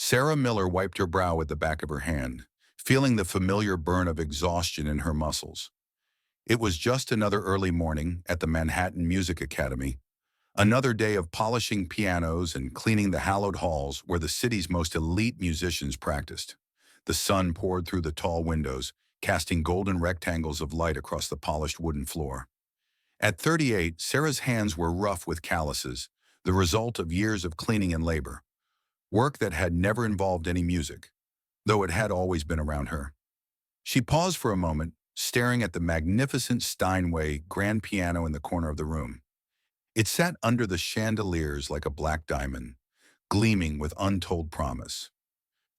Sarah Miller wiped her brow with the back of her hand, feeling the familiar burn of exhaustion in her muscles. It was just another early morning at the Manhattan Music Academy, another day of polishing pianos and cleaning the hallowed halls where the city's most elite musicians practiced. The sun poured through the tall windows, casting golden rectangles of light across the polished wooden floor. At 38, Sarah's hands were rough with calluses, the result of years of cleaning and labor, work that had never involved any music, though it had always been around her. She paused for a moment, staring at the magnificent Steinway grand piano in the corner of the room. It sat under the chandeliers like a black diamond, gleaming with untold promise.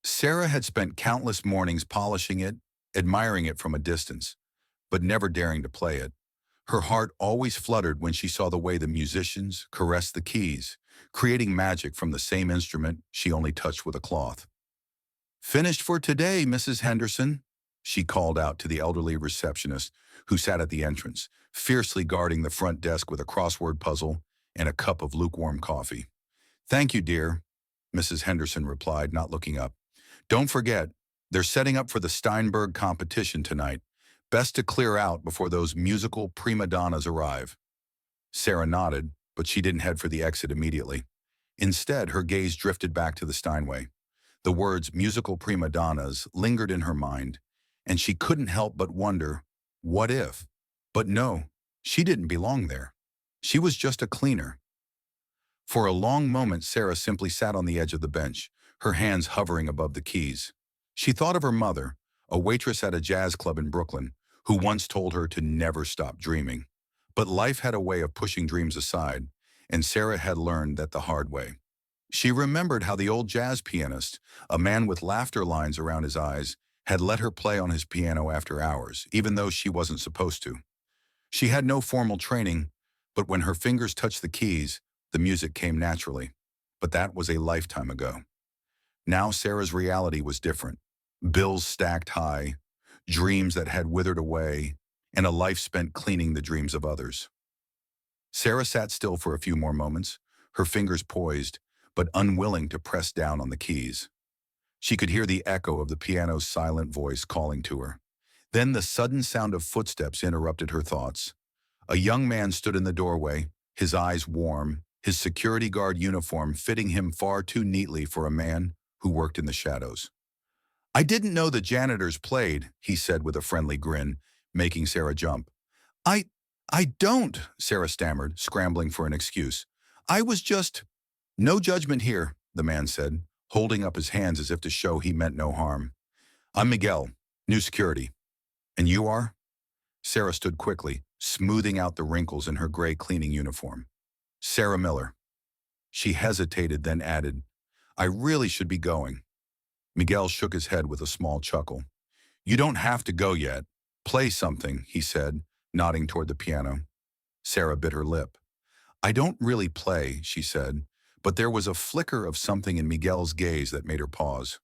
Sarah had spent countless mornings polishing it, admiring it from a distance, but never daring to play it. Her heart always fluttered when she saw the way the musicians caressed the keys, creating magic from the same instrument she only touched with a cloth. "Finished for today, Mrs. Henderson," she called out to the elderly receptionist who sat at the entrance, fiercely guarding the front desk with a crossword puzzle and a cup of lukewarm coffee. "Thank you, dear," Mrs. Henderson replied, not looking up. "Don't forget, they're setting up for the Steinberg competition tonight. Best to clear out before those musical prima donnas arrive." Sarah nodded, but she didn't head for the exit immediately. Instead, her gaze drifted back to the Steinway. The words musical prima donnas lingered in her mind, and she couldn't help but wonder, what if? But no, she didn't belong there. She was just a cleaner. For a long moment, Sarah simply sat on the edge of the bench, her hands hovering above the keys. She thought of her mother, a waitress at a jazz club in Brooklyn, who once told her to never stop dreaming. But life had a way of pushing dreams aside, and Sarah had learned that the hard way. She remembered how the old jazz pianist, a man with laughter lines around his eyes, had let her play on his piano after hours, even though she wasn't supposed to. She had no formal training, but when her fingers touched the keys, the music came naturally. But that was a lifetime ago. Now Sarah's reality was different. Bills stacked high, dreams that had withered away, and a life spent cleaning the dreams of others. Sarah sat still for a few more moments, her fingers poised, but unwilling to press down on the keys. She could hear the echo of the piano's silent voice calling to her. Then the sudden sound of footsteps interrupted her thoughts. A young man stood in the doorway, his eyes warm, his security guard uniform fitting him far too neatly for a man who worked in the shadows. "I didn't know the janitors played," he said with a friendly grin, making Sarah jump. I, I don't," Sarah stammered, scrambling for an excuse. "I was just—" "No judgment here," the man said, holding up his hands as if to show he meant no harm. "I'm Miguel, new security. And you are?" Sarah stood quickly, smoothing out the wrinkles in her gray cleaning uniform. "Sarah Miller." She hesitated, then added, "I really should be going." Miguel shook his head with a small chuckle. "You don't have to go yet. Play something," he said, nodding toward the piano. Sarah bit her lip. "I don't really play," she said, but there was a flicker of something in Miguel's gaze that made her pause.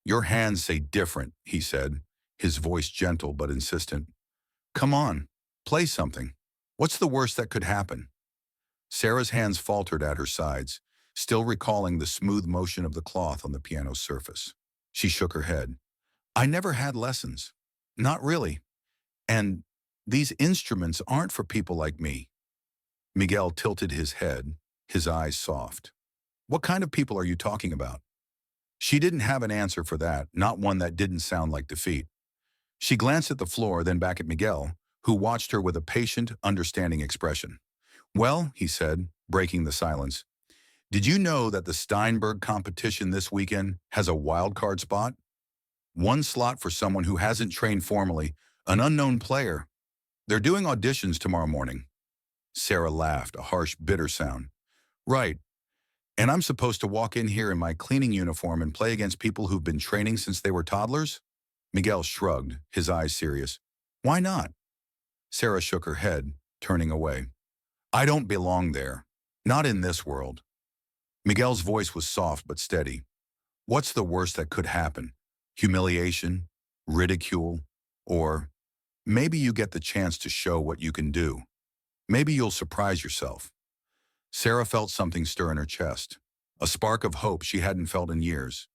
"Your hands say different," he said, his voice gentle but insistent. "Come on, play something. What's the worst that could happen?" Sarah's hands faltered at her sides, still recalling the smooth motion of the cloth on the piano's surface. She shook her head. "I never had lessons. Not really. And these instruments aren't for people like me." Miguel tilted his head, his eyes soft. "What kind of people are you talking about?" She didn't have an answer for that, not one that didn't sound like defeat. She glanced at the floor, then back at Miguel, who watched her with a patient, understanding expression. "Well," he said, breaking the silence, "did you know that the Steinberg competition this weekend has a wild card spot? One slot for someone who hasn't trained formally, an unknown player. They're doing auditions tomorrow morning." Sarah laughed, a harsh, bitter sound. "Right. And I'm supposed to walk in here in my cleaning uniform and play against people who've been training since they were toddlers?" Miguel shrugged, his eyes serious. "Why not?" Sarah shook her head, turning away. "I don't belong there. Not in this world." Miguel's voice was soft but steady. "What's the worst that could happen? Humiliation? Ridicule? Or maybe you get the chance to show what you can do. Maybe you'll surprise yourself." Sarah felt something stir in her chest, a spark of hope she hadn't felt in years.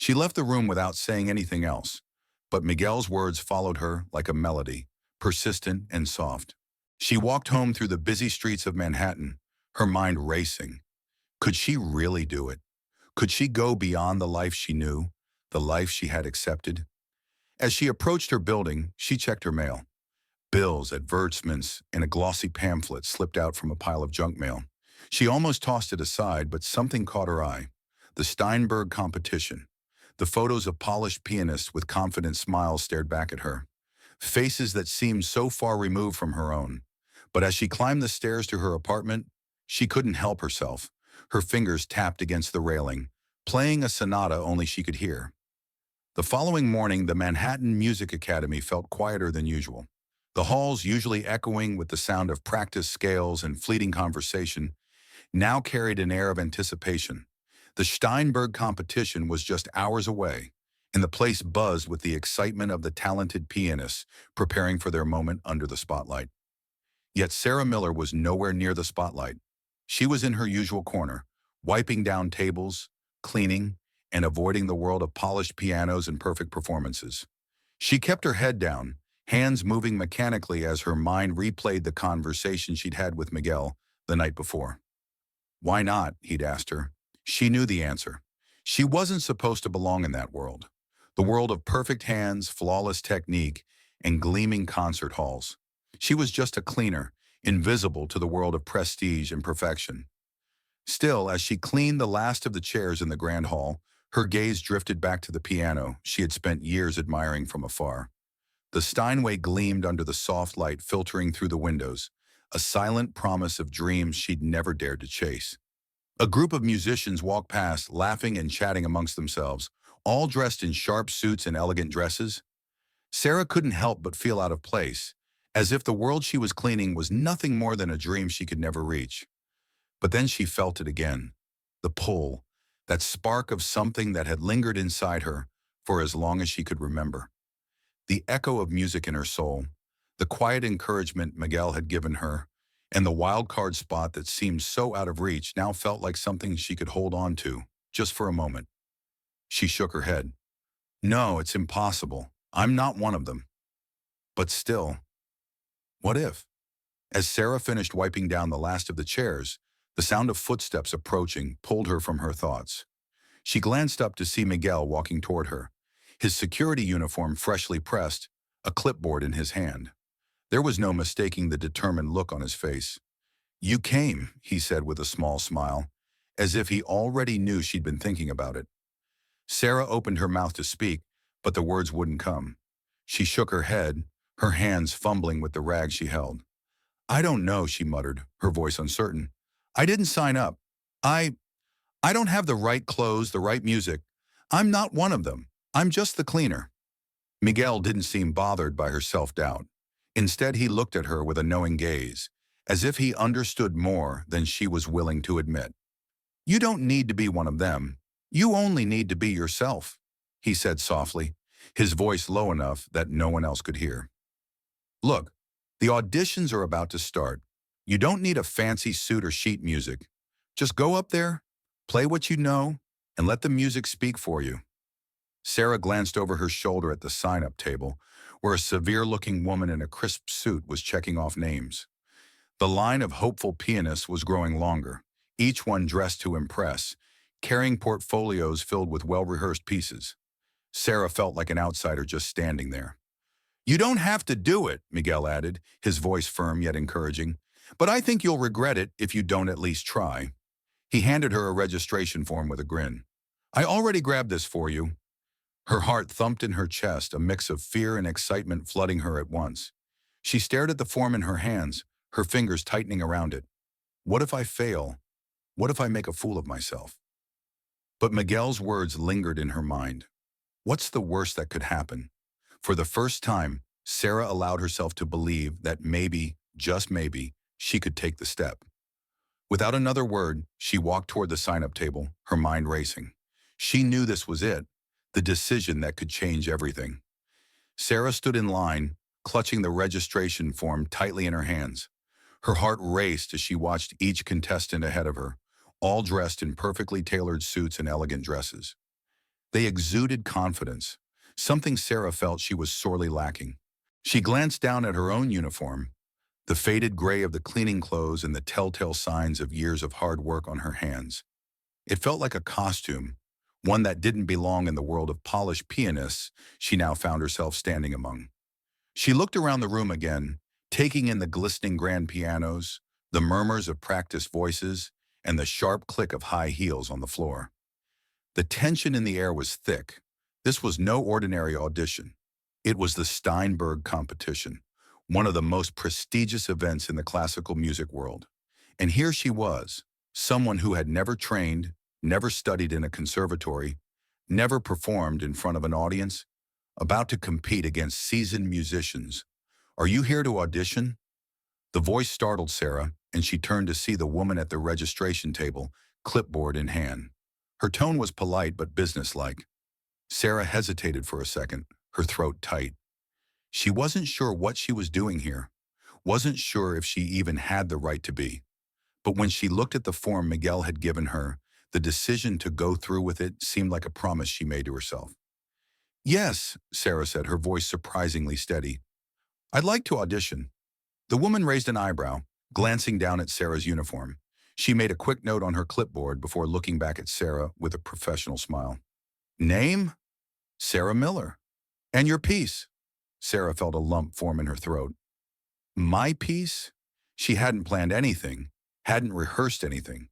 She left the room without saying anything else, but Miguel's words followed her like a melody, persistent and soft. She walked home through the busy streets of Manhattan, her mind racing. Could she really do it? Could she go beyond the life she knew, the life she had accepted? As she approached her building, she checked her mail. Bills, advertisements, and a glossy pamphlet slipped out from a pile of junk mail. She almost tossed it aside, but something caught her eye. The Steinberg competition. The photos of polished pianists with confident smiles stared back at her. Faces that seemed so far removed from her own. But as she climbed the stairs to her apartment, she couldn't help herself. Her fingers tapped against the railing, playing a sonata only she could hear. The following morning, the Manhattan Music Academy felt quieter than usual. The halls, usually echoing with the sound of practice scales and fleeting conversation, now carried an air of anticipation. The Steinberg competition was just hours away, and the place buzzed with the excitement of the talented pianists preparing for their moment under the spotlight. Yet Sarah Miller was nowhere near the spotlight. She was in her usual corner, wiping down tables, cleaning, and avoiding the world of polished pianos and perfect performances. She kept her head down, hands moving mechanically as her mind replayed the conversation she'd had with Miguel the night before. Why not? He'd asked her. She knew the answer. She wasn't supposed to belong in that world. The world of perfect hands, flawless technique, and gleaming concert halls. She was just a cleaner, invisible to the world of prestige and perfection. Still, as she cleaned the last of the chairs in the grand hall, her gaze drifted back to the piano she had spent years admiring from afar. The Steinway gleamed under the soft light filtering through the windows, a silent promise of dreams she'd never dared to chase. A group of musicians walked past, laughing and chatting amongst themselves, all dressed in sharp suits and elegant dresses. Sarah couldn't help but feel out of place, as if the world she was cleaning was nothing more than a dream she could never reach. But then she felt it again, the pull, that spark of something that had lingered inside her for as long as she could remember. The echo of music in her soul, the quiet encouragement Miguel had given her, and the wild card spot that seemed so out of reach now felt like something she could hold on to, just for a moment. She shook her head. No, it's impossible. I'm not one of them. But still, what if? As Sarah finished wiping down the last of the chairs, the sound of footsteps approaching pulled her from her thoughts. She glanced up to see Miguel walking toward her, his security uniform freshly pressed, a clipboard in his hand. There was no mistaking the determined look on his face. You came, he said with a small smile, as if he already knew she'd been thinking about it. Sarah opened her mouth to speak, but the words wouldn't come. She shook her head, her hands fumbling with the rag she held. I don't know, she muttered, her voice uncertain. I didn't sign up. I don't have the right clothes, the right music. I'm not one of them. I'm just the cleaner. Miguel didn't seem bothered by her self-doubt. Instead, he looked at her with a knowing gaze, as if he understood more than she was willing to admit. You don't need to be one of them. You only need to be yourself, he said softly, his voice low enough that no one else could hear. Look, the auditions are about to start. You don't need a fancy suit or sheet music. Just go up there, play what you know, and let the music speak for you. Sarah glanced over her shoulder at the sign-up table, where a severe-looking woman in a crisp suit was checking off names. The line of hopeful pianists was growing longer, each one dressed to impress, carrying portfolios filled with well-rehearsed pieces. Sarah felt like an outsider just standing there. You don't have to do it, Miguel added, his voice firm yet encouraging. But I think you'll regret it if you don't at least try. He handed her a registration form with a grin. I already grabbed this for you. Her heart thumped in her chest, a mix of fear and excitement flooding her at once. She stared at the form in her hands, her fingers tightening around it. What if I fail? What if I make a fool of myself? But Miguel's words lingered in her mind. What's the worst that could happen? For the first time, Sarah allowed herself to believe that maybe, just maybe, she could take the step. Without another word, she walked toward the sign-up table, her mind racing. She knew this was it, the decision that could change everything. Sarah stood in line, clutching the registration form tightly in her hands. Her heart raced as she watched each contestant ahead of her, all dressed in perfectly tailored suits and elegant dresses. They exuded confidence, something Sarah felt she was sorely lacking. She glanced down at her own uniform, the faded gray of the cleaning clothes and the telltale signs of years of hard work on her hands. It felt like a costume, one that didn't belong in the world of polished pianists she now found herself standing among. She looked around the room again, taking in the glistening grand pianos, the murmurs of practiced voices, and the sharp click of high heels on the floor. The tension in the air was thick. This was no ordinary audition. It was the Steinberg competition, one of the most prestigious events in the classical music world. And here she was, someone who had never trained, never studied in a conservatory, never performed in front of an audience, about to compete against seasoned musicians. "Are you here to audition?" The voice startled Sarah, and she turned to see the woman at the registration table, clipboard in hand. Her tone was polite but businesslike. Sarah hesitated for a second, her throat tight. She wasn't sure what she was doing here, wasn't sure if she even had the right to be. But when she looked at the form Miguel had given her, the decision to go through with it seemed like a promise she made to herself. "Yes," Sarah said, her voice surprisingly steady. "I'd like to audition." The woman raised an eyebrow, glancing down at Sarah's uniform. She made a quick note on her clipboard before looking back at Sarah with a professional smile. "Name?" "Sarah Miller." "And your piece?" Sarah felt a lump form in her throat. My piece? She hadn't planned anything, hadn't rehearsed anything.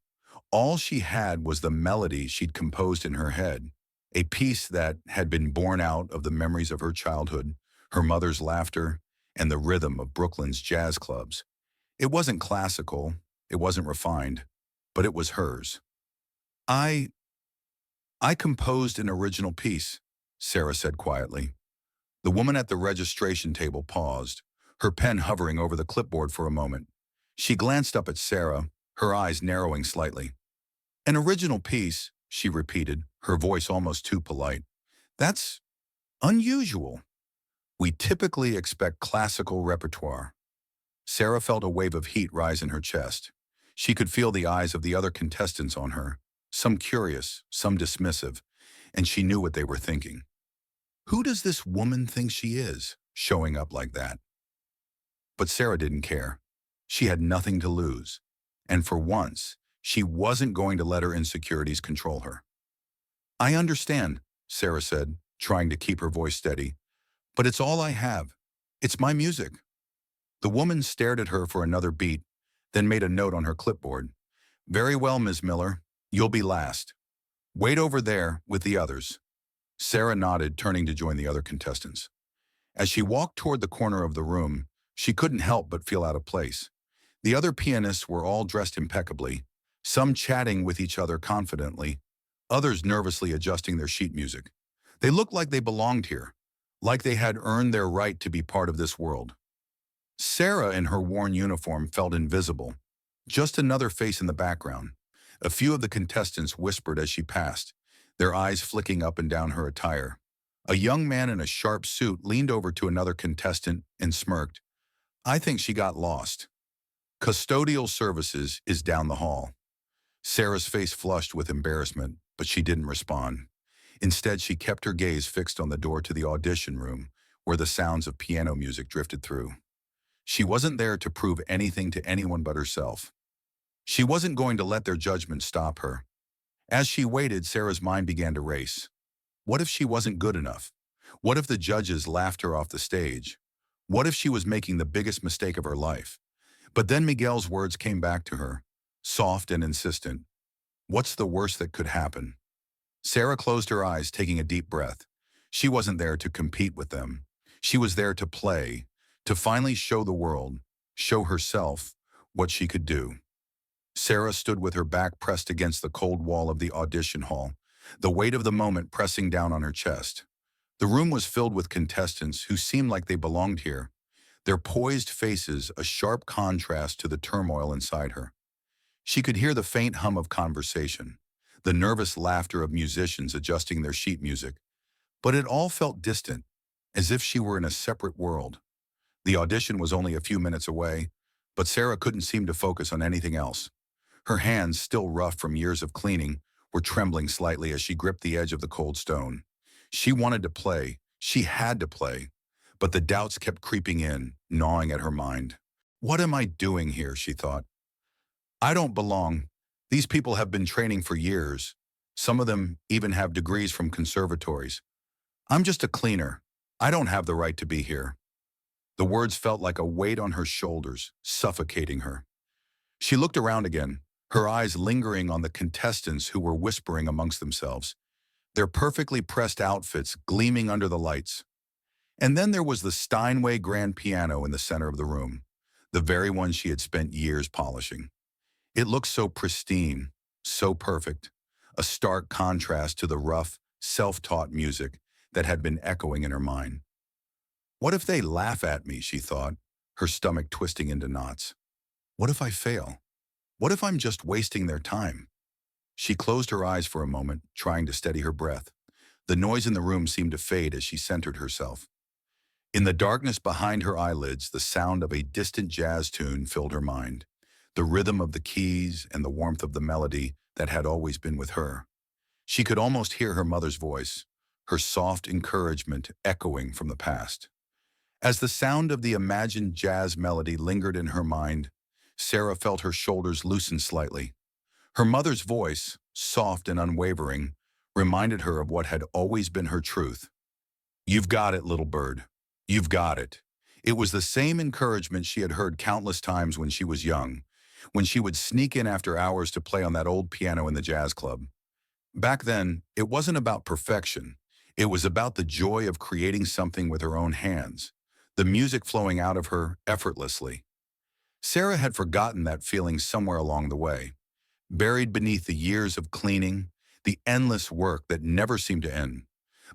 All she had was the melody she'd composed in her head, a piece that had been born out of the memories of her childhood, her mother's laughter, and the rhythm of Brooklyn's jazz clubs. It wasn't classical, it wasn't refined, but it was hers. I I composed an original piece, Sarah said quietly. The woman at the registration table paused, her pen hovering over the clipboard for a moment. She glanced up at Sarah, her eyes narrowing slightly. "An original piece," she repeated, her voice almost too polite. "That's unusual. We typically expect classical repertoire." Sarah felt a wave of heat rise in her chest. She could feel the eyes of the other contestants on her, some curious, some dismissive, and she knew what they were thinking. Who does this woman think she is, showing up like that? But Sarah didn't care. She had nothing to lose. And for once, she wasn't going to let her insecurities control her. "I understand," Sarah said, trying to keep her voice steady. "But it's all I have. It's my music." The woman stared at her for another beat, then made a note on her clipboard. "Very well, Ms. Miller. You'll be last. Wait over there with the others." Sarah nodded, turning to join the other contestants. As she walked toward the corner of the room, she couldn't help but feel out of place. The other pianists were all dressed impeccably, some chatting with each other confidently, others nervously adjusting their sheet music. They looked like they belonged here, like they had earned their right to be part of this world. Sarah in her worn uniform felt invisible, just another face in the background. A few of the contestants whispered as she passed, their eyes flicking up and down her attire. A young man in a sharp suit leaned over to another contestant and smirked. "I think she got lost. Custodial services is down the hall." Sarah's face flushed with embarrassment, but she didn't respond. Instead, she kept her gaze fixed on the door to the audition room, where the sounds of piano music drifted through. She wasn't there to prove anything to anyone but herself. She wasn't going to let their judgment stop her. As she waited, Sarah's mind began to race. What if she wasn't good enough? What if the judges laughed her off the stage? What if she was making the biggest mistake of her life? But then Miguel's words came back to her, soft and insistent. What's the worst that could happen? Sarah closed her eyes, taking a deep breath. She wasn't there to compete with them. She was there to play, to finally show the world, show herself, what she could do. Sarah stood with her back pressed against the cold wall of the audition hall, the weight of the moment pressing down on her chest. The room was filled with contestants who seemed like they belonged here, their poised faces a sharp contrast to the turmoil inside her. She could hear the faint hum of conversation, the nervous laughter of musicians adjusting their sheet music, but it all felt distant, as if she were in a separate world. The audition was only a few minutes away, but Sarah couldn't seem to focus on anything else. Her hands, still rough from years of cleaning, were trembling slightly as she gripped the edge of the cold stone. She wanted to play. She had to play. But the doubts kept creeping in, gnawing at her mind. What am I doing here, she thought. I don't belong. These people have been training for years. Some of them even have degrees from conservatories. I'm just a cleaner. I don't have the right to be here. The words felt like a weight on her shoulders, suffocating her. She looked around again, her eyes lingering on the contestants who were whispering amongst themselves, their perfectly pressed outfits gleaming under the lights. And then there was the Steinway grand piano in the center of the room, the very one she had spent years polishing. It looked so pristine, so perfect, a stark contrast to the rough, self-taught music that had been echoing in her mind. What if they laugh at me, she thought, her stomach twisting into knots. What if I fail? What if I'm just wasting their time? She closed her eyes for a moment, trying to steady her breath. The noise in the room seemed to fade as she centered herself. In the darkness behind her eyelids, the sound of a distant jazz tune filled her mind, the rhythm of the keys and the warmth of the melody that had always been with her. She could almost hear her mother's voice, her soft encouragement echoing from the past. As the sound of the imagined jazz melody lingered in her mind, Sarah felt her shoulders loosen slightly. Her mother's voice, soft and unwavering, reminded her of what had always been her truth. You've got it, little bird. You've got it. It was the same encouragement she had heard countless times when she was young, when she would sneak in after hours to play on that old piano in the jazz club. Back then, it wasn't about perfection. It was about the joy of creating something with her own hands, the music flowing out of her effortlessly. Sarah had forgotten that feeling somewhere along the way, buried beneath the years of cleaning, the endless work that never seemed to end.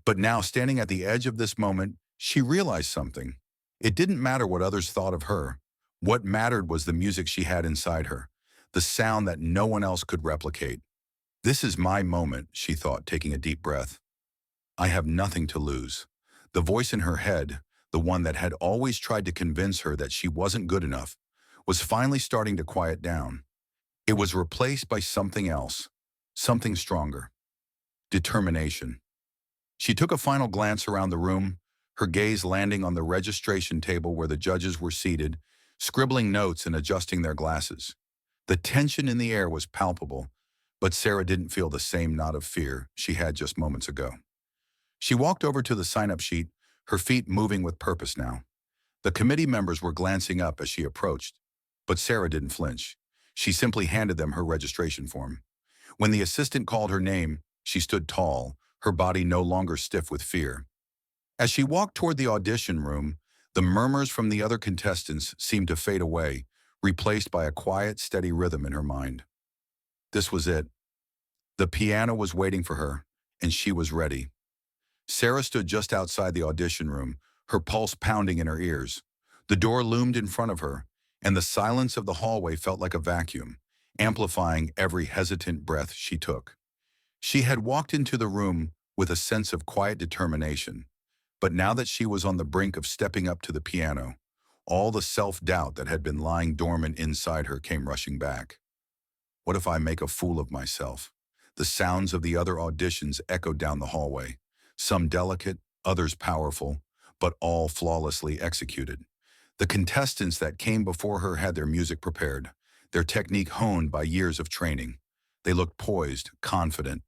But now, standing at the edge of this moment, she realized something. It didn't matter what others thought of her. What mattered was the music she had inside her, the sound that no one else could replicate. This is my moment, she thought, taking a deep breath. I have nothing to lose. The voice in her head, the one that had always tried to convince her that she wasn't good enough, was finally starting to quiet down. It was replaced by something else, something stronger. Determination. She took a final glance around the room, her gaze landing on the registration table where the judges were seated, scribbling notes and adjusting their glasses. The tension in the air was palpable, but Sarah didn't feel the same knot of fear she had just moments ago. She walked over to the sign-up sheet, her feet moving with purpose now. The committee members were glancing up as she approached, but Sarah didn't flinch. She simply handed them her registration form. When the assistant called her name, she stood tall, her body no longer stiff with fear. As she walked toward the audition room, the murmurs from the other contestants seemed to fade away, replaced by a quiet, steady rhythm in her mind. This was it. The piano was waiting for her, and she was ready. Sarah stood just outside the audition room, her pulse pounding in her ears. The door loomed in front of her, and the silence of the hallway felt like a vacuum, amplifying every hesitant breath she took. She had walked into the room with a sense of quiet determination, but now that she was on the brink of stepping up to the piano, all the self-doubt that had been lying dormant inside her came rushing back. What if I make a fool of myself? The sounds of the other auditions echoed down the hallway, some delicate, others powerful, but all flawlessly executed. The contestants that came before her had their music prepared, their technique honed by years of training. They looked poised, confident.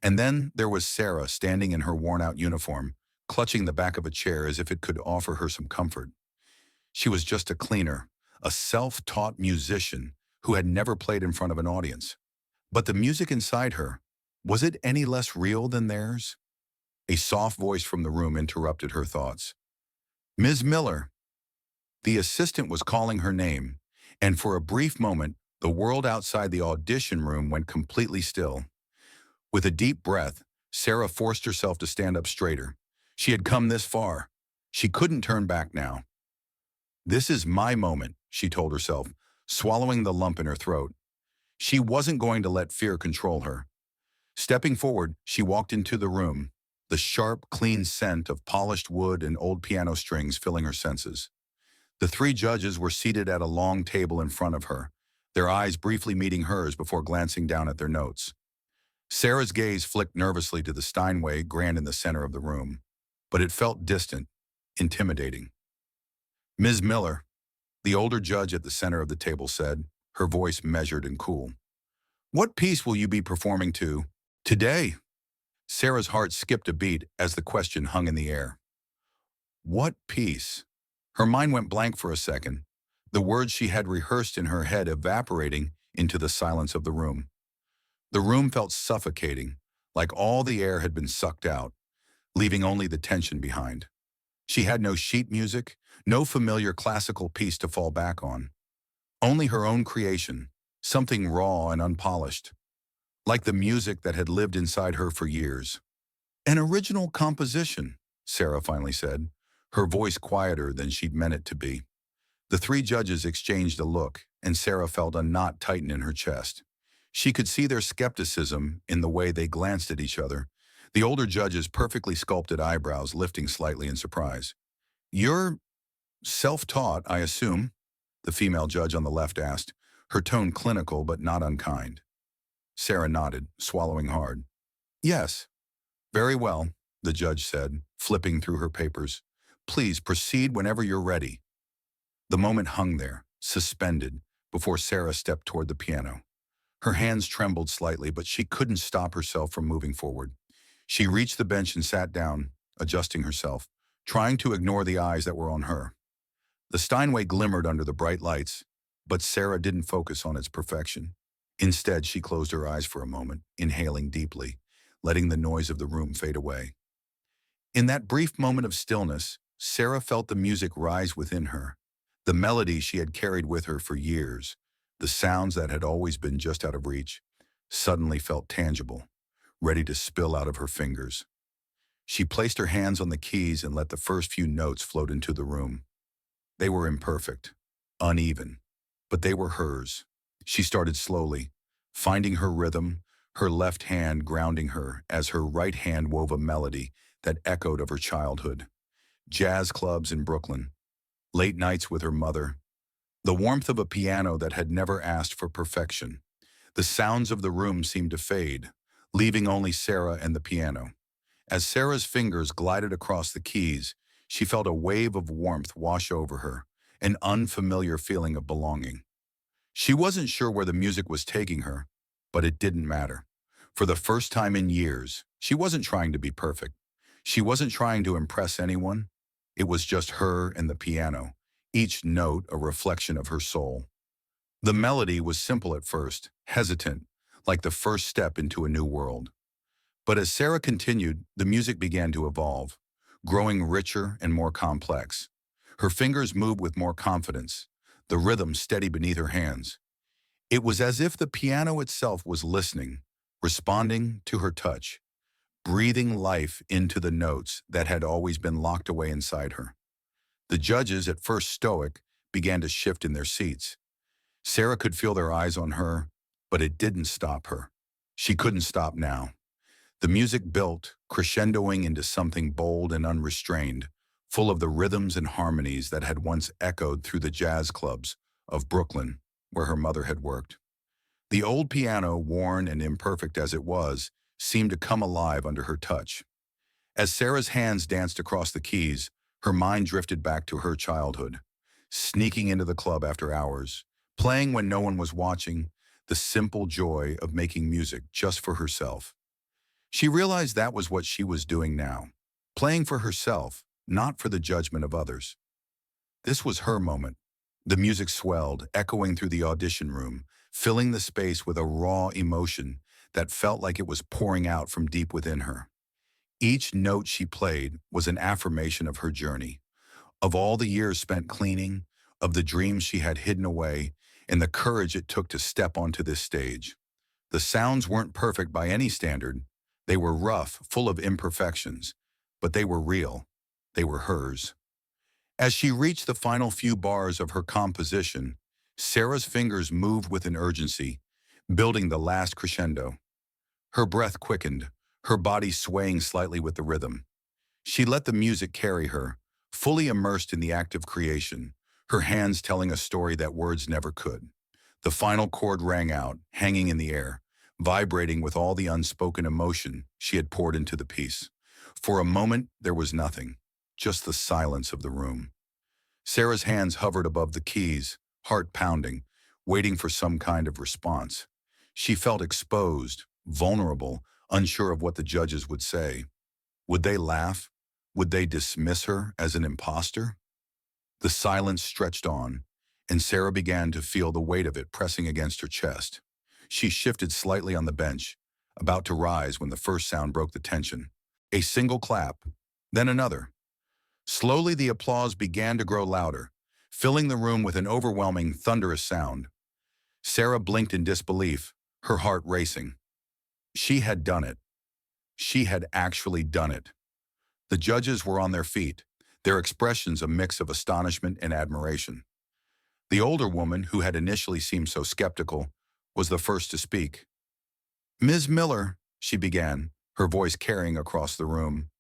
And then there was Sarah standing in her worn-out uniform, clutching the back of a chair as if it could offer her some comfort. She was just a cleaner, a self-taught musician who had never played in front of an audience. But the music inside her, was it any less real than theirs? A soft voice from the room interrupted her thoughts. Ms. Miller. The assistant was calling her name, and for a brief moment, the world outside the audition room went completely still. With a deep breath, Sarah forced herself to stand up straighter. She had come this far. She couldn't turn back now. This is my moment, she told herself, swallowing the lump in her throat. She wasn't going to let fear control her. Stepping forward, she walked into the room, the sharp, clean scent of polished wood and old piano strings filling her senses. The three judges were seated at a long table in front of her, their eyes briefly meeting hers before glancing down at their notes. Sarah's gaze flicked nervously to the Steinway grand in the center of the room, but it felt distant, intimidating. Ms. Miller, the older judge at the center of the table said, her voice measured and cool. What piece will you be performing to today? Sarah's heart skipped a beat as the question hung in the air. What piece? Her mind went blank for a second, the words she had rehearsed in her head evaporating into the silence of the room. The room felt suffocating, like all the air had been sucked out, leaving only the tension behind. She had no sheet music, no familiar classical piece to fall back on. Only her own creation, something raw and unpolished, like the music that had lived inside her for years. An original composition, Sarah finally said, her voice quieter than she'd meant it to be. The three judges exchanged a look, and Sarah felt a knot tighten in her chest. She could see their skepticism in the way they glanced at each other, the older judge's perfectly sculpted eyebrows lifting slightly in surprise. You're self-taught, I assume? The female judge on the left asked, her tone clinical but not unkind. Sarah nodded, swallowing hard. Yes. Very well, the judge said, flipping through her papers. Please proceed whenever you're ready. The moment hung there, suspended, before Sarah stepped toward the piano. Her hands trembled slightly, but she couldn't stop herself from moving forward. She reached the bench and sat down, adjusting herself, trying to ignore the eyes that were on her. The Steinway glimmered under the bright lights, but Sarah didn't focus on its perfection. Instead, she closed her eyes for a moment, inhaling deeply, letting the noise of the room fade away. In that brief moment of stillness, Sarah felt the music rise within her, the melody she had carried with her for years, the sounds that had always been just out of reach, suddenly felt tangible, ready to spill out of her fingers. She placed her hands on the keys and let the first few notes float into the room. They were imperfect, uneven, but they were hers. She started slowly, finding her rhythm, her left hand grounding her as her right hand wove a melody that echoed of her childhood. Jazz clubs in Brooklyn, late nights with her mother, the warmth of a piano that had never asked for perfection. The sounds of the room seemed to fade, leaving only Sarah and the piano. As Sarah's fingers glided across the keys, she felt a wave of warmth wash over her, an unfamiliar feeling of belonging. She wasn't sure where the music was taking her, but it didn't matter. For the first time in years, she wasn't trying to be perfect. She wasn't trying to impress anyone. It was just her and the piano, each note a reflection of her soul. The melody was simple at first, hesitant, like the first step into a new world. But as Sarah continued, the music began to evolve, growing richer and more complex. Her fingers moved with more confidence, the rhythm steady beneath her hands. It was as if the piano itself was listening, responding to her touch, breathing life into the notes that had always been locked away inside her. The judges, at first stoic, began to shift in their seats. Sarah could feel their eyes on her, but it didn't stop her. She couldn't stop now. The music built, crescendoing into something bold and unrestrained, full of the rhythms and harmonies that had once echoed through the jazz clubs of Brooklyn, where her mother had worked. The old piano, worn and imperfect as it was, seemed to come alive under her touch. As Sarah's hands danced across the keys, her mind drifted back to her childhood, sneaking into the club after hours, playing when no one was watching, the simple joy of making music just for herself. She realized that was what she was doing now, playing for herself, not for the judgment of others. This was her moment. The music swelled, echoing through the audition room, filling the space with a raw emotion that felt like it was pouring out from deep within her. Each note she played was an affirmation of her journey, of all the years spent cleaning, of the dreams she had hidden away, and the courage it took to step onto this stage. The sounds weren't perfect by any standard. They were rough, full of imperfections, but they were real. They were hers. As she reached the final few bars of her composition, Sarah's fingers moved with an urgency, building the last crescendo. Her breath quickened, her body swaying slightly with the rhythm. She let the music carry her, fully immersed in the act of creation, her hands telling a story that words never could. The final chord rang out, hanging in the air, vibrating with all the unspoken emotion she had poured into the piece. For a moment, there was nothing, just the silence of the room. Sarah's hands hovered above the keys, heart pounding, waiting for some kind of response. She felt exposed, vulnerable, unsure of what the judges would say. Would they laugh? Would they dismiss her as an imposter? The silence stretched on, and Sarah began to feel the weight of it pressing against her chest. She shifted slightly on the bench, about to rise when the first sound broke the tension. A single clap, then another. Slowly the applause began to grow louder, filling the room with an overwhelming, thunderous sound. Sarah blinked in disbelief, her heart racing. She had done it. She had actually done it. The judges were on their feet, their expressions a mix of astonishment and admiration. The older woman, who had initially seemed so skeptical, was the first to speak. "Ms. Miller," she began, her voice carrying across the room,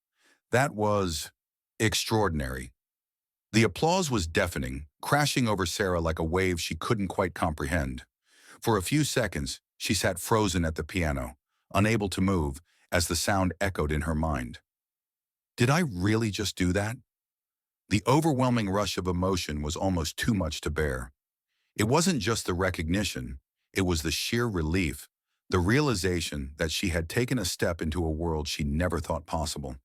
"that was extraordinary." The applause was deafening, crashing over Sarah like a wave she couldn't quite comprehend. For a few seconds, she sat frozen at the piano, unable to move, as the sound echoed in her mind. Did I really just do that? The overwhelming rush of emotion was almost too much to bear. It wasn't just the recognition, it was the sheer relief, the realization that she had taken a step into a world she never thought possible.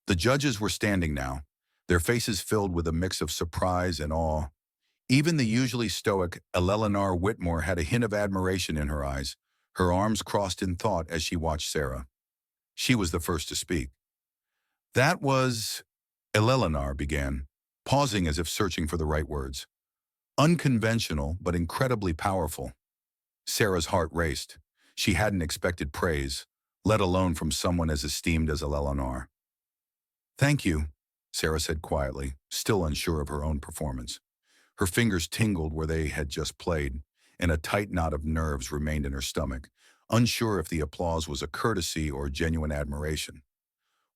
The judges were standing now, their faces filled with a mix of surprise and awe. Even the usually stoic Eleanor Whitmore had a hint of admiration in her eyes, her arms crossed in thought as she watched Sarah. She was the first to speak. "That was," Eleanor began, pausing as if searching for the right words. "Unconventional, but incredibly powerful." Sarah's heart raced. She hadn't expected praise, let alone from someone as esteemed as Eleanor. "Thank you," Sarah said quietly, still unsure of her own performance. Her fingers tingled where they had just played, and a tight knot of nerves remained in her stomach, unsure if the applause was a courtesy or genuine admiration.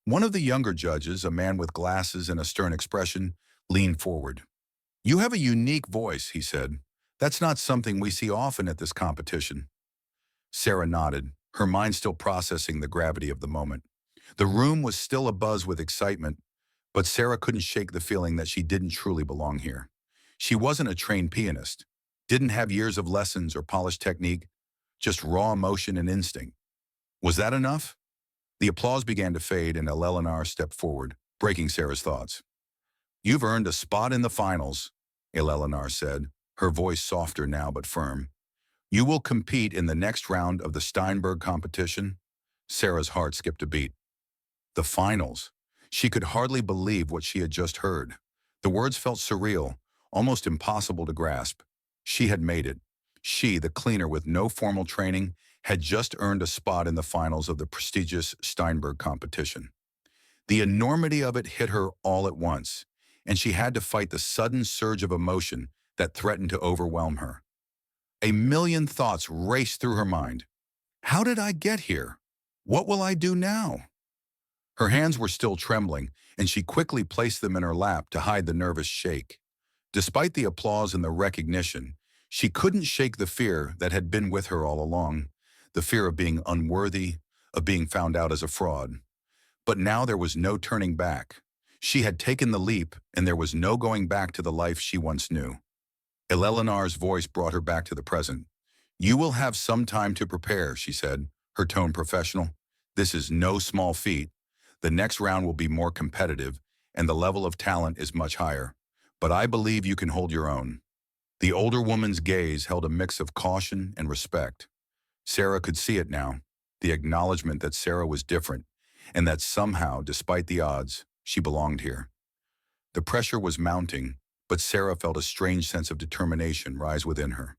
One of the younger judges, a man with glasses and a stern expression, leaned forward. "You have a unique voice," he said. "That's not something we see often at this competition." Sarah nodded, her mind still processing the gravity of the moment. The room was still abuzz with excitement, but Sarah couldn't shake the feeling that she didn't truly belong here. She wasn't a trained pianist, didn't have years of lessons or polished technique, just raw emotion and instinct. Was that enough? The applause began to fade and Eleanor stepped forward, breaking Sarah's thoughts. "You've earned a spot in the finals," Eleanor said, her voice softer now but firm. "You will compete in the next round of the Steinberg competition." Sarah's heart skipped a beat. The finals. She could hardly believe what she had just heard. The words felt surreal, almost impossible to grasp. She had made it. She, the cleaner with no formal training, had just earned a spot in the finals of the prestigious Steinberg competition. The enormity of it hit her all at once, and she had to fight the sudden surge of emotion that threatened to overwhelm her. A million thoughts raced through her mind. How did I get here? What will I do now? Her hands were still trembling, and she quickly placed them in her lap to hide the nervous shake. Despite the applause and the recognition, she couldn't shake the fear that had been with her all along, the fear of being unworthy, of being found out as a fraud. But now there was no turning back. She had taken the leap, and there was no going back to the life she once knew. Eleanor's voice brought her back to the present. "You will have some time to prepare," she said, her tone professional. "This is no small feat. The next round will be more competitive, and the level of talent is much higher. But I believe you can hold your own." The older woman's gaze held a mix of caution and respect. Sarah could see it now, the acknowledgement that Sarah was different, and that somehow, despite the odds, she belonged here. The pressure was mounting, but Sarah felt a strange sense of determination rise within her.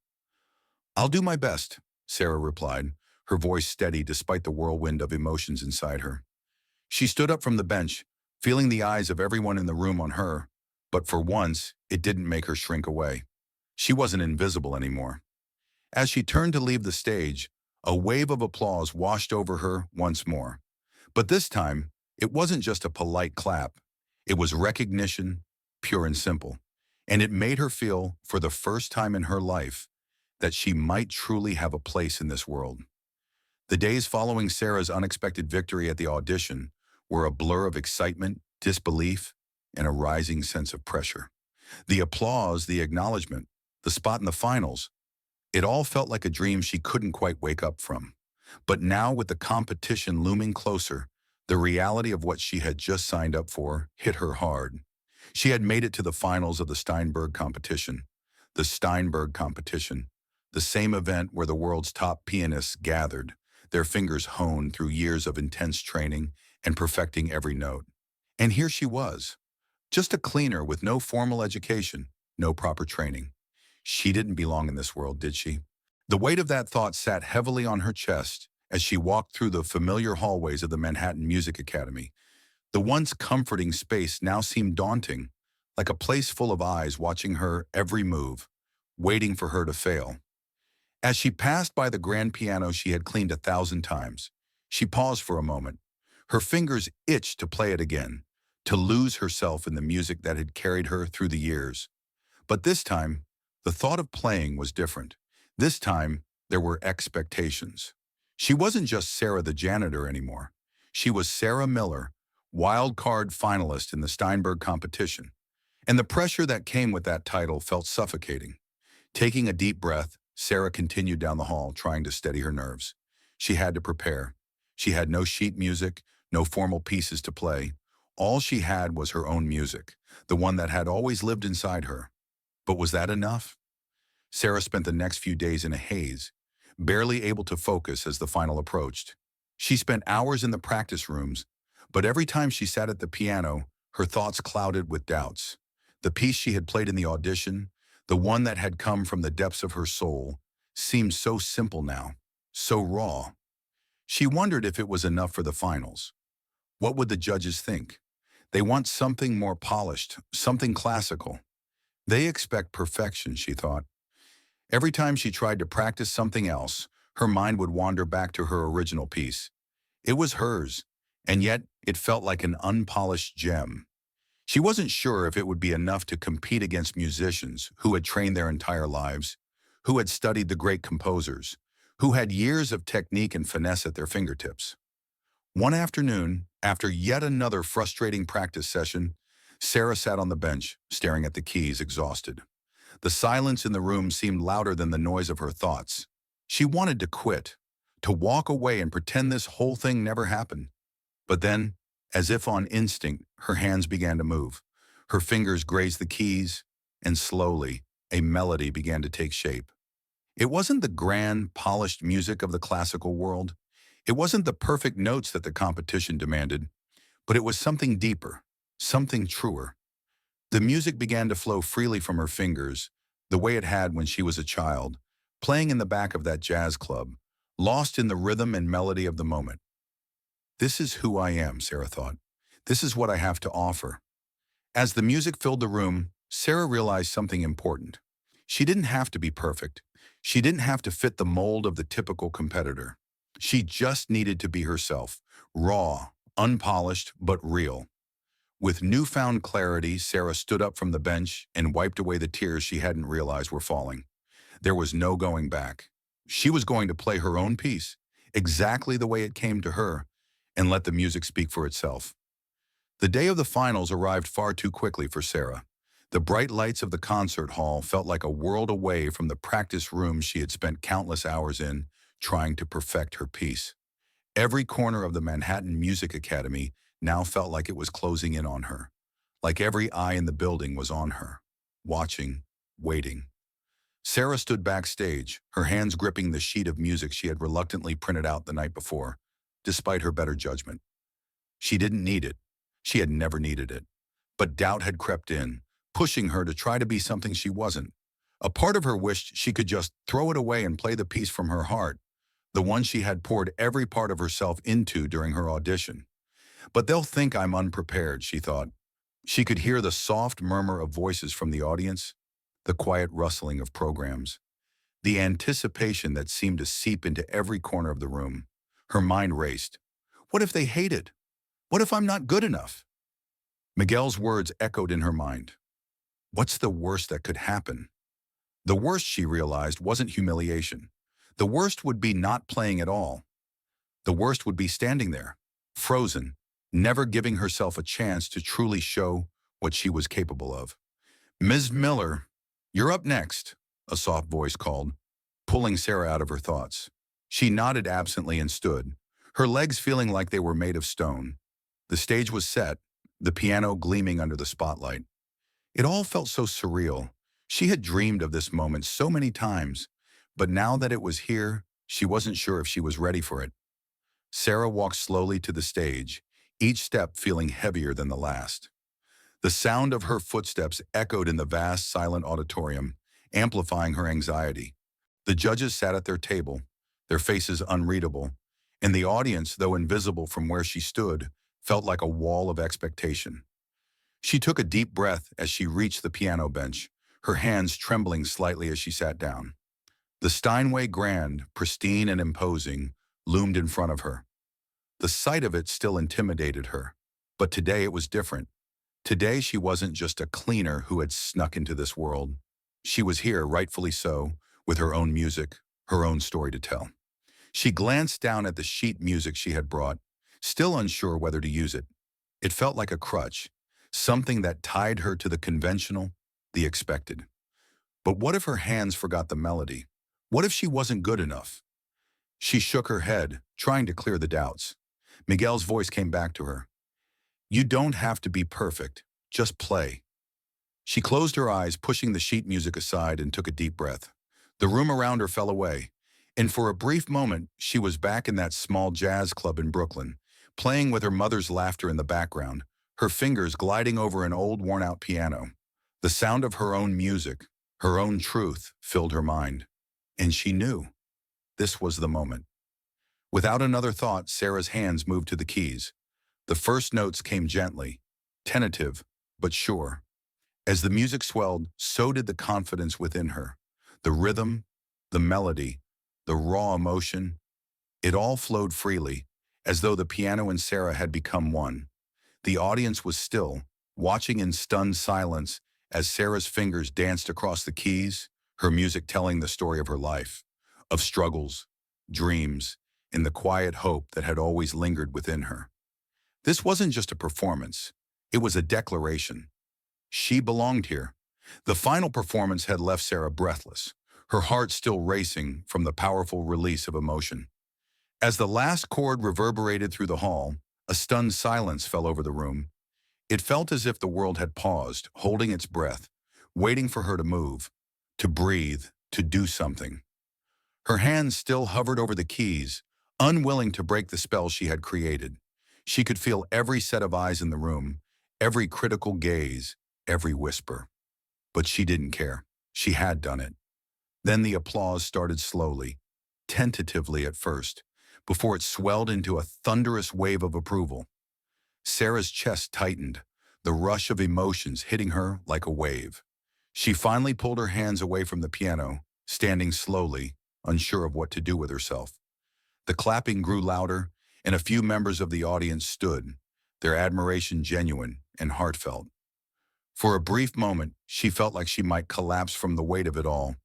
"I'll do my best," Sarah replied, her voice steady despite the whirlwind of emotions inside her. She stood up from the bench, feeling the eyes of everyone in the room on her, but for once, it didn't make her shrink away. She wasn't invisible anymore. As she turned to leave the stage, a wave of applause washed over her once more. But this time, it wasn't just a polite clap. It was recognition, pure and simple. And it made her feel, for the first time in her life, that she might truly have a place in this world. The days following Sarah's unexpected victory at the audition were a blur of excitement, disbelief, and a rising sense of pressure. The applause, the acknowledgement, the spot in the finals, it all felt like a dream she couldn't quite wake up from. But now, with the competition looming closer, the reality of what she had just signed up for hit her hard. She had made it to the finals of the Steinberg competition. The Steinberg competition, the same event where the world's top pianists gathered, their fingers honed through years of intense training and perfecting every note. And here she was, just a cleaner with no formal education, no proper training. She didn't belong in this world, did she? The weight of that thought sat heavily on her chest as she walked through the familiar hallways of the Manhattan Music Academy. The once comforting space now seemed daunting, like a place full of eyes watching her every move, waiting for her to fail. As she passed by the grand piano she had cleaned 1,000 times, she paused for a moment. Her fingers itched to play it again, to lose herself in the music that had carried her through the years. But this time, the thought of playing was different. This time, there were expectations. She wasn't just Sarah the janitor anymore. She was Sarah Miller, wild card finalist in the Steinberg competition. And the pressure that came with that title felt suffocating. Taking a deep breath, Sarah continued down the hall, trying to steady her nerves. She had to prepare. She had no sheet music, no formal pieces to play. All she had was her own music, the one that had always lived inside her. But was that enough? Sarah spent the next few days in a haze, barely able to focus as the final approached. She spent hours in the practice rooms, but every time she sat at the piano, her thoughts clouded with doubts. The piece she had played in the audition, the one that had come from the depths of her soul, seemed so simple now, so raw. She wondered if it was enough for the finals. What would the judges think? They want something more polished, something classical. They expect perfection, she thought. Every time she tried to practice something else, her mind would wander back to her original piece. It was hers, and yet it felt like an unpolished gem. She wasn't sure if it would be enough to compete against musicians who had trained their entire lives, who had studied the great composers, who had years of technique and finesse at their fingertips. One afternoon, after yet another frustrating practice session, Sarah sat on the bench, staring at the keys, exhausted. The silence in the room seemed louder than the noise of her thoughts. She wanted to quit, to walk away and pretend this whole thing never happened. But then, as if on instinct, her hands began to move. Her fingers grazed the keys, and slowly, a melody began to take shape. It wasn't the grand, polished music of the classical world. It wasn't the perfect notes that the competition demanded, but it was something deeper, something truer. The music began to flow freely from her fingers, the way it had when she was a child, playing in the back of that jazz club, lost in the rhythm and melody of the moment. This is who I am, Sarah thought. This is what I have to offer. As the music filled the room, Sarah realized something important. She didn't have to be perfect. She didn't have to fit the mold of the typical competitor. She just needed to be herself, raw, unpolished, but real. With newfound clarity, Sarah stood up from the bench and wiped away the tears she hadn't realized were falling. There was no going back. She was going to play her own piece, exactly the way it came to her, and let the music speak for itself. The day of the finals arrived far too quickly for Sarah. The bright lights of the concert hall felt like a world away from the practice rooms she had spent countless hours in, trying to perfect her piece. Every corner of the Manhattan Music Academy now felt like it was closing in on her, like every eye in the building was on her, watching, waiting. Sarah stood backstage, her hands gripping the sheet of music she had reluctantly printed out the night before, despite her better judgment. She didn't need it. She had never needed it. But doubt had crept in, pushing her to try to be something she wasn't. A part of her wished she could just throw it away and play the piece from her heart, the one she had poured every part of herself into during her audition. But they'll think I'm unprepared, she thought. She could hear the soft murmur of voices from the audience, the quiet rustling of programs, the anticipation that seemed to seep into every corner of the room. Her mind raced. What if they hate it? What if I'm not good enough? Miguel's words echoed in her mind. What's the worst that could happen? The worst, she realized, wasn't humiliation. The worst would be not playing at all. The worst would be standing there, frozen, never giving herself a chance to truly show what she was capable of. "Ms. Miller, you're up next," a soft voice called, pulling Sarah out of her thoughts. She nodded absently and stood, her legs feeling like they were made of stone. The stage was set, the piano gleaming under the spotlight. It all felt so surreal. She had dreamed of this moment so many times, but now that it was here, she wasn't sure if she was ready for it. Sarah walked slowly to the stage, each step feeling heavier than the last. The sound of her footsteps echoed in the vast, silent auditorium, amplifying her anxiety. The judges sat at their table, their faces unreadable, and the audience, though invisible from where she stood, felt like a wall of expectation. She took a deep breath as she reached the piano bench, her hands trembling slightly as she sat down. The Steinway Grand, pristine and imposing, loomed in front of her. The sight of it still intimidated her, but today it was different. Today she wasn't just a cleaner who had snuck into this world. She was here, rightfully so, with her own music, her own story to tell. She glanced down at the sheet music she had brought, still unsure whether to use it. It felt like a crutch, something that tied her to the conventional, the expected. But what if her hands forgot the melody? What if she wasn't good enough? She shook her head, trying to clear the doubts. Miguel's voice came back to her. "You don't have to be perfect. Just play." She closed her eyes, pushing the sheet music aside, and took a deep breath. The room around her fell away, and for a brief moment, she was back in that small jazz club in Brooklyn, playing with her mother's laughter in the background, her fingers gliding over an old worn-out piano. The sound of her own music, her own truth, filled her mind. And she knew this was the moment. Without another thought, Sarah's hands moved to the keys. The first notes came gently, tentative, but sure. As the music swelled, so did the confidence within her. The rhythm, the melody, the raw emotion, it all flowed freely, as though the piano and Sarah had become one. The audience was still, watching in stunned silence as Sarah's fingers danced across the keys, her music telling the story of her life, of struggles, dreams, and the quiet hope that had always lingered within her. This wasn't just a performance, it was a declaration. She belonged here. The final performance had left Sarah breathless, her heart still racing from the powerful release of emotion. As the last chord reverberated through the hall, a stunned silence fell over the room. It felt as if the world had paused, holding its breath, waiting for her to move, to breathe, to do something. Her hands still hovered over the keys, unwilling to break the spell she had created. She could feel every set of eyes in the room, every critical gaze, every whisper. But she didn't care. She had done it. Then the applause started slowly, tentatively at first, before it swelled into a thunderous wave of approval. Sarah's chest tightened, the rush of emotions hitting her like a wave. She finally pulled her hands away from the piano, standing slowly, unsure of what to do with herself. The clapping grew louder, and a few members of the audience stood, their admiration genuine and heartfelt. For a brief moment, she felt like she might collapse from the weight of it all,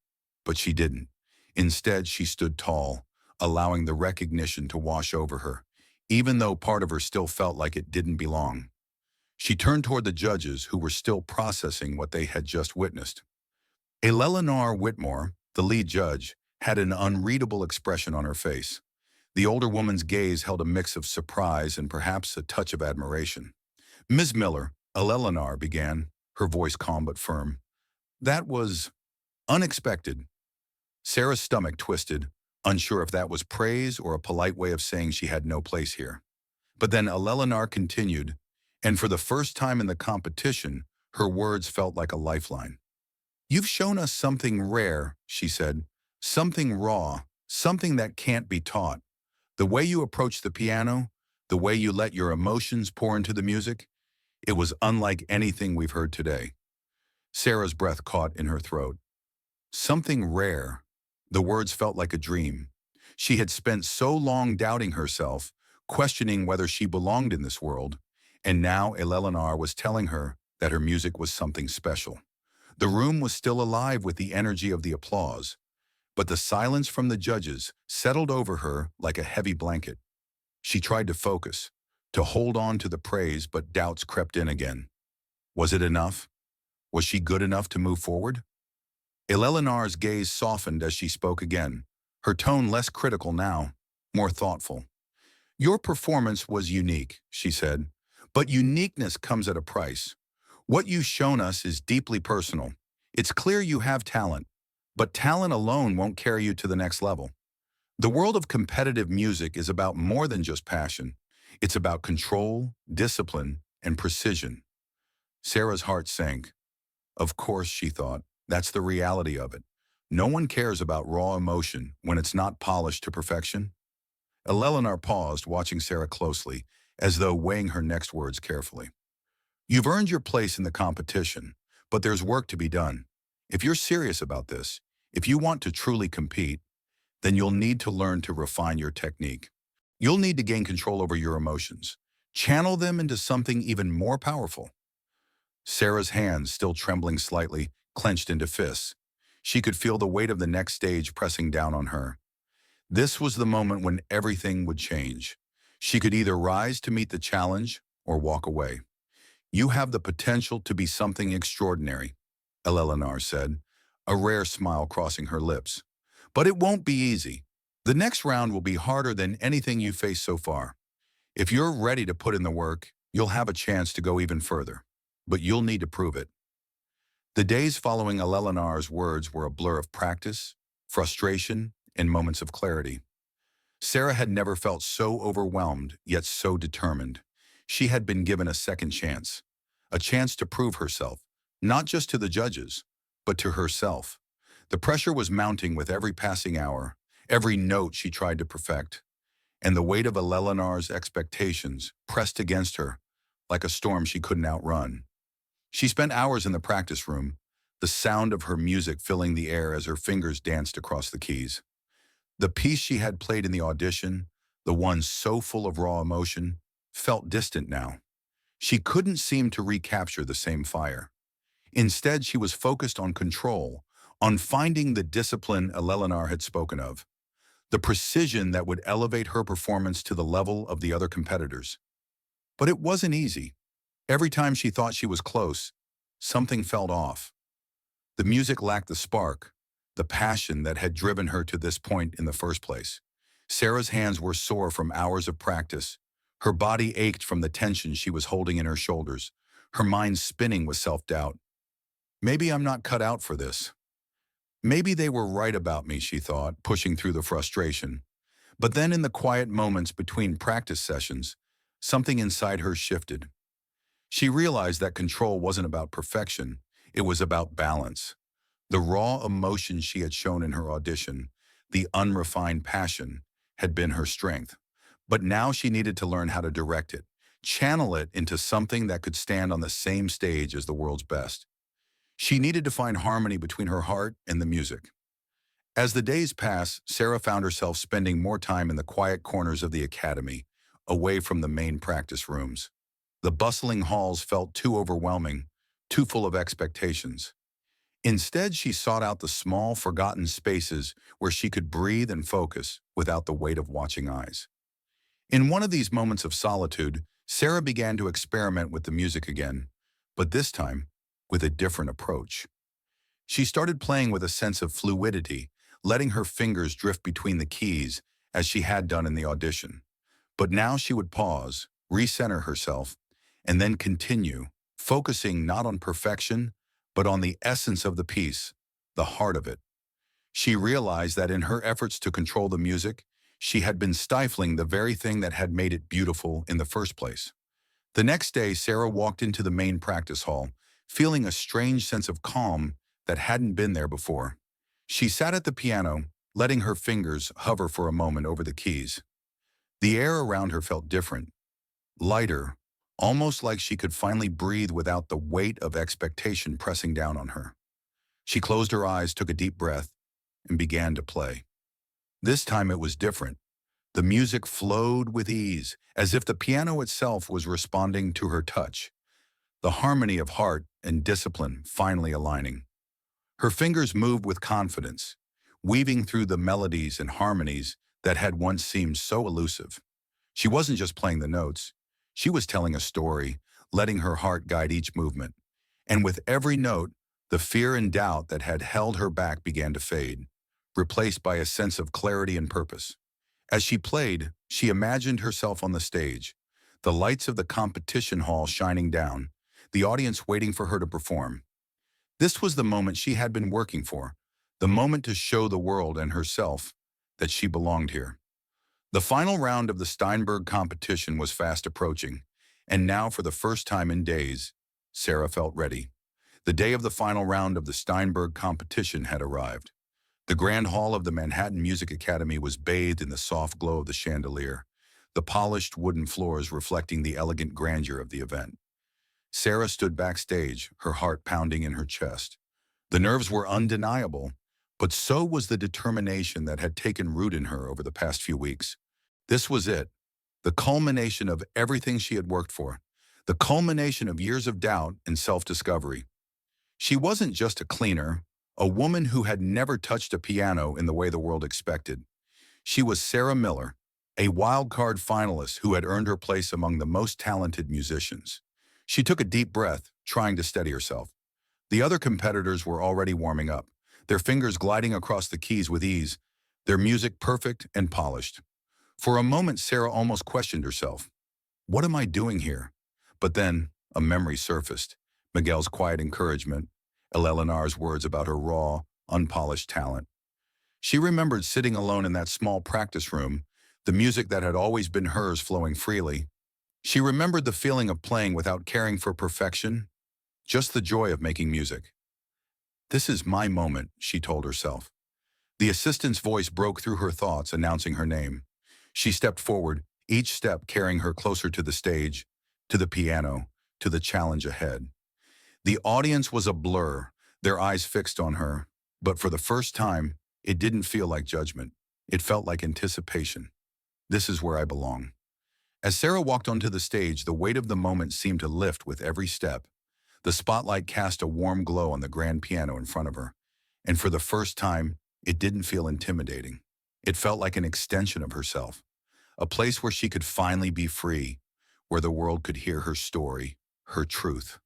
but she didn't. Instead, she stood tall, allowing the recognition to wash over her, even though part of her still felt like it didn't belong. She turned toward the judges who were still processing what they had just witnessed. Eleanor Whitmore, the lead judge, had an unreadable expression on her face. The older woman's gaze held a mix of surprise and perhaps a touch of admiration. "Ms. Miller," Eleanor began, her voice calm but firm. "That was unexpected." Sarah's stomach twisted, unsure if that was praise or a polite way of saying she had no place here. But then Eleanor continued, and for the first time in the competition, her words felt like a lifeline. "You've shown us something rare," she said, "something raw, something that can't be taught. The way you approached the piano, the way you let your emotions pour into the music, it was unlike anything we've heard today." Sarah's breath caught in her throat. Something rare. The words felt like a dream. She had spent so long doubting herself, questioning whether she belonged in this world, and now Eleanor was telling her that her music was something special. The room was still alive with the energy of the applause, but the silence from the judges settled over her like a heavy blanket. She tried to focus, to hold on to the praise, but doubts crept in again. Was it enough? Was she good enough to move forward? Eleanor's gaze softened as she spoke again, her tone less critical now, more thoughtful. Your performance was unique, she said, but uniqueness comes at a price. What you've shown us is deeply personal. It's clear you have talent, but talent alone won't carry you to the next level. The world of competitive music is about more than just passion. It's about control, discipline, and precision. Sarah's heart sank. Of course, she thought, that's the reality of it. No one cares about raw emotion when it's not polished to perfection. Eleanor paused, watching Sarah closely, as though weighing her next words carefully. You've earned your place in the competition, but there's work to be done. If you're serious about this, if you want to truly compete, then you'll need to learn to refine your technique. You'll need to gain control over your emotions. Channel them into something even more powerful. Sarah's hands, still trembling slightly, clenched into fists. She could feel the weight of the next stage pressing down on her. This was the moment when everything would change. She could either rise to meet the challenge or walk away. You have the potential to be something extraordinary, Eleanor said, a rare smile crossing her lips. But it won't be easy. The next round will be harder than anything you've faced so far. If you're ready to put in the work, you'll have a chance to go even further. But you'll need to prove it. The days following Eleanor's words were a blur of practice, frustration, and moments of clarity. Sarah had never felt so overwhelmed, yet so determined. She had been given a second chance. A chance to prove herself, not just to the judges, but to herself. The pressure was mounting with every passing hour, every note she tried to perfect, and the weight of Eleanor's expectations pressed against her like a storm she couldn't outrun. She spent hours in the practice room, the sound of her music filling the air as her fingers danced across the keys. The piece she had played in the audition, the one so full of raw emotion, felt distant now. She couldn't seem to recapture the same fire. Instead, she was focused on control, on finding the discipline Eleanor had spoken of, the precision that would elevate her performance to the level of the other competitors. But it wasn't easy. Every time she thought she was close, something felt off. The music lacked the spark, the passion that had driven her to this point in the first place. Sarah's hands were sore from hours of practice. Her body ached from the tension she was holding in her shoulders, her mind spinning with self-doubt. Maybe I'm not cut out for this. Maybe they were right about me, she thought, pushing through the frustration. But then in the quiet moments between practice sessions, something inside her shifted. She realized that control wasn't about perfection, it was about balance. The raw emotion she had shown in her audition, the unrefined passion, had been her strength. But now she needed to learn how to direct it, channel it into something that could stand on the same stage as the world's best. She needed to find harmony between her heart and the music. As the days passed, Sarah found herself spending more time in the quiet corners of the academy, away from the main practice rooms. The bustling halls felt too overwhelming, too full of expectations. Instead, she sought out the small, forgotten spaces where she could breathe and focus without the weight of watching eyes. In one of these moments of solitude, Sarah began to experiment with the music again, but this time with a different approach. She started playing with a sense of fluidity, letting her fingers drift between the keys as she had done in the audition. But now she would pause, recenter herself, and then continue, focusing not on perfection, but on the essence of the piece, the heart of it. She realized that in her efforts to control the music, she had been stifling the very thing that had made it beautiful in the first place. The next day, Sarah walked into the main practice hall, feeling a strange sense of calm that hadn't been there before. She sat at the piano, letting her fingers hover for a moment over the keys. The air around her felt different, lighter, almost like she could finally breathe without the weight of expectation pressing down on her. She closed her eyes, took a deep breath, and began to play. This time it was different. The music flowed with ease, as if the piano itself was responding to her touch, the harmony of heart and discipline finally aligning. Her fingers moved with confidence, weaving through the melodies and harmonies that had once seemed so elusive. She wasn't just playing the notes. She was telling a story, letting her heart guide each movement. And with every note, the fear and doubt that had held her back began to fade, replaced by a sense of clarity and purpose. As she played, she imagined herself on the stage, the lights of the competition hall shining down, the audience waiting for her to perform. This was the moment she had been working for, the moment to show the world and herself that she belonged here. The final round of the Steinberg competition was fast approaching, and now for the first time in days, Sarah felt ready. The day of the final round of the Steinberg competition had arrived. The grand hall of the Manhattan Music Academy was bathed in the soft glow of the chandelier, the polished wooden floors reflecting the elegant grandeur of the event. Sarah stood backstage, her heart pounding in her chest. The nerves were undeniable, but so was the determination that had taken root in her over the past few weeks. This was it, the culmination of everything she had worked for, the culmination of years of doubt and self-discovery. She wasn't just a cleaner, a woman who had never touched a piano in the way the world expected. She was Sarah Miller, a wild-card finalist who had earned her place among the most talented musicians. She took a deep breath, trying to steady herself. The other competitors were already warming up, their fingers gliding across the keys with ease, their music perfect and polished. For a moment, Sarah almost questioned herself. What am I doing here? But then, a memory surfaced. Miguel's quiet encouragement, Eleanor's words about her raw, unpolished talent. She remembered sitting alone in that small practice room, the music that had always been hers flowing freely. She remembered the feeling of playing without caring for perfection, just the joy of making music. This is my moment, she told herself. The assistant's voice broke through her thoughts, announcing her name. She stepped forward, each step carrying her closer to the stage, to the piano, to the challenge ahead. The audience was a blur, their eyes fixed on her, but for the first time, it didn't feel like judgment. It felt like anticipation. This is where I belong. As Sarah walked onto the stage, the weight of the moment seemed to lift with every step. The spotlight cast a warm glow on the grand piano in front of her, and for the first time, it didn't feel intimidating. It felt like an extension of herself, a place where she could finally be free, where the world could hear her story, her truth.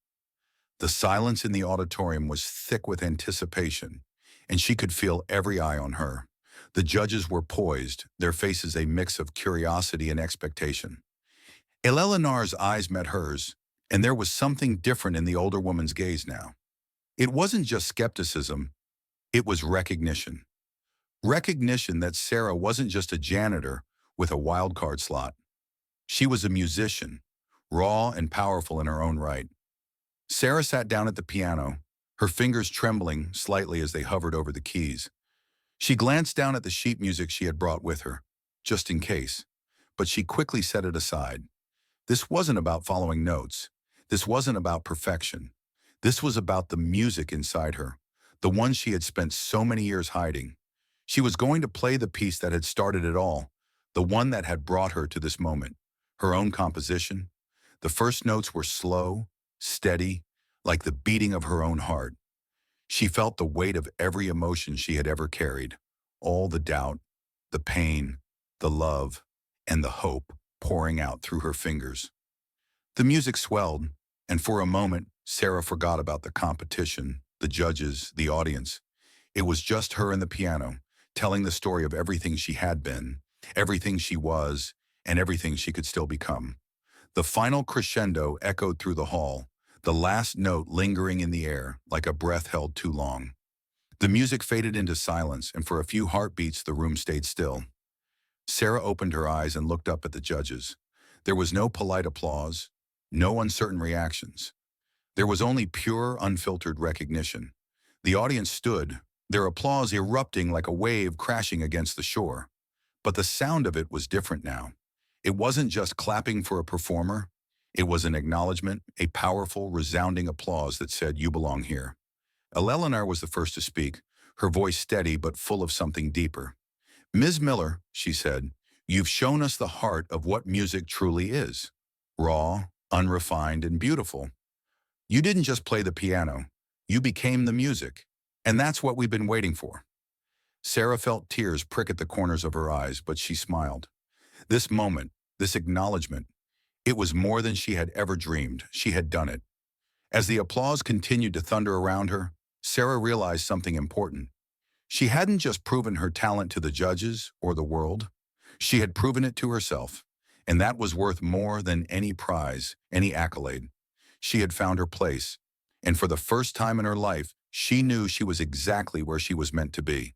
The silence in the auditorium was thick with anticipation, and she could feel every eye on her. The judges were poised, their faces a mix of curiosity and expectation. Eleanor's eyes met hers, and there was something different in the older woman's gaze now. It wasn't just skepticism, it was recognition. Recognition that Sarah wasn't just a janitor with a wild card slot. She was a musician, raw and powerful in her own right. Sarah sat down at the piano, her fingers trembling slightly as they hovered over the keys. She glanced down at the sheet music she had brought with her, just in case, but she quickly set it aside. This wasn't about following notes. This wasn't about perfection. This was about the music inside her, the one she had spent so many years hiding. She was going to play the piece that had started it all, the one that had brought her to this moment, her own composition. The first notes were slow, steady, like the beating of her own heart. She felt the weight of every emotion she had ever carried, all the doubt, the pain, the love, and the hope pouring out through her fingers. The music swelled, and for a moment, Sarah forgot about the competition, the judges, the audience. It was just her and the piano, telling the story of everything she had been, everything she was, and everything she could still become. The final crescendo echoed through the hall, the last note lingering in the air like a breath held too long. The music faded into silence, and for a few heartbeats the room stayed still. Sarah opened her eyes and looked up at the judges. There was no polite applause, no uncertain reactions. There was only pure, unfiltered recognition. The audience stood, their applause erupting like a wave crashing against the shore. But the sound of it was different now. It wasn't just clapping for a performer. It was an acknowledgement, a powerful, resounding applause that said, "You belong here." Eleanor was the first to speak, her voice steady but full of something deeper. "Ms. Miller," she said, "you've shown us the heart of what music truly is. Raw, unrefined, and beautiful. You didn't just play the piano. You became the music. And that's what we've been waiting for." Sarah felt tears prick at the corners of her eyes, but she smiled. This moment, this acknowledgement. It was more than she had ever dreamed. She had done it. As the applause continued to thunder around her, Sarah realized something important. She hadn't just proven her talent to the judges or the world. She had proven it to herself, and that was worth more than any prize, any accolade. She had found her place, and for the first time in her life, she knew she was exactly where she was meant to be.